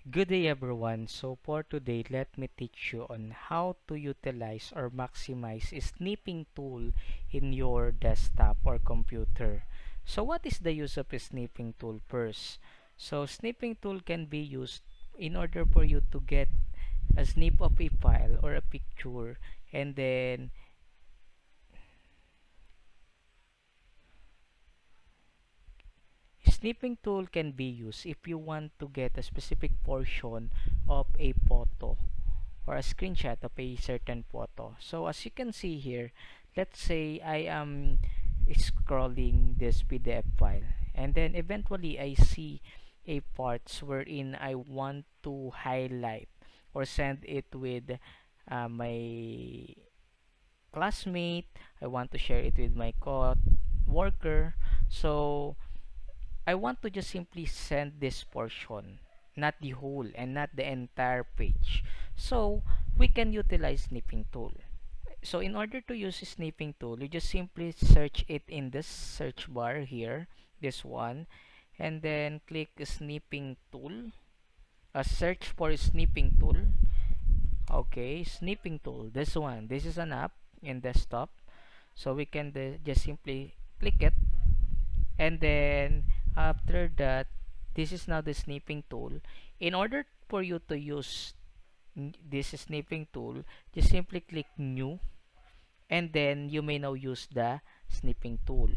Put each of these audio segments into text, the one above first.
Good day everyone. So for today, let me teach you on how to utilize or maximize a snipping tool in your desktop or computer. So what is the use of a snipping tool first? So snipping tool can be used in order for you to get a snip of a file or a picture, and then snipping tool can be used if you want to get a specific portion of a photo or a screenshot of a certain photo. So as you can see here, let's say I am scrolling this PDF file, and then eventually I see a parts wherein I want to highlight or send it with my classmate. I want to share it with my co-worker. So I want to just simply send this portion, not the whole and not the entire page. So we can utilize snipping tool. So in order to use snipping tool, you just simply search it in this search bar here, this one, and then click snipping tool. Search for snipping tool. Okay, snipping tool. This one. This is an app in desktop. So we can just simply click it, and then after that, this is now the snipping tool. In order for you to use this snipping tool, just simply click new, and then you may now use the snipping tool.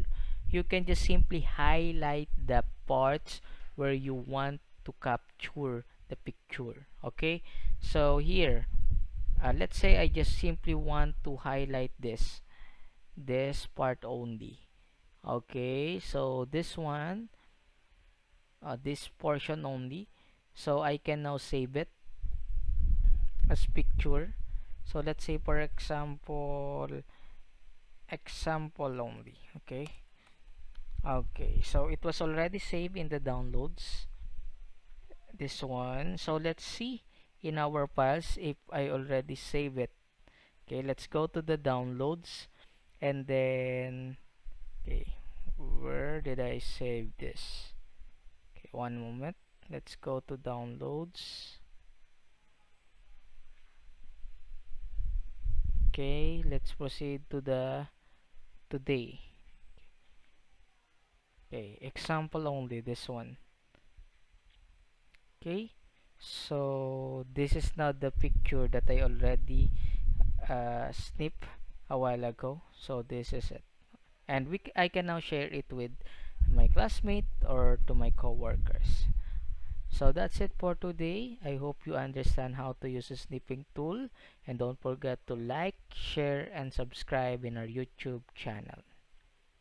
You can just simply highlight the parts where you want to capture the picture. Okay, so here, let's say I just simply want to highlight this part only. Okay, so this one, this portion only. So I can now save it as picture. So let's say for example only. Okay, so it was already saved in the downloads, this one. So let's see in our files if I already save it. Okay, let's go to the downloads, and then okay, where did I save this? Okay, one moment. Let's go to downloads. Okay, let's proceed to the today. Okay, example only, this one. Okay, so this is now the picture that I already snip a while ago. So this is it, and I can now share it with my classmate or to my coworkers. So that's it for today. I hope you understand how to use a snipping tool, and don't forget to like, share, and subscribe in our YouTube channel.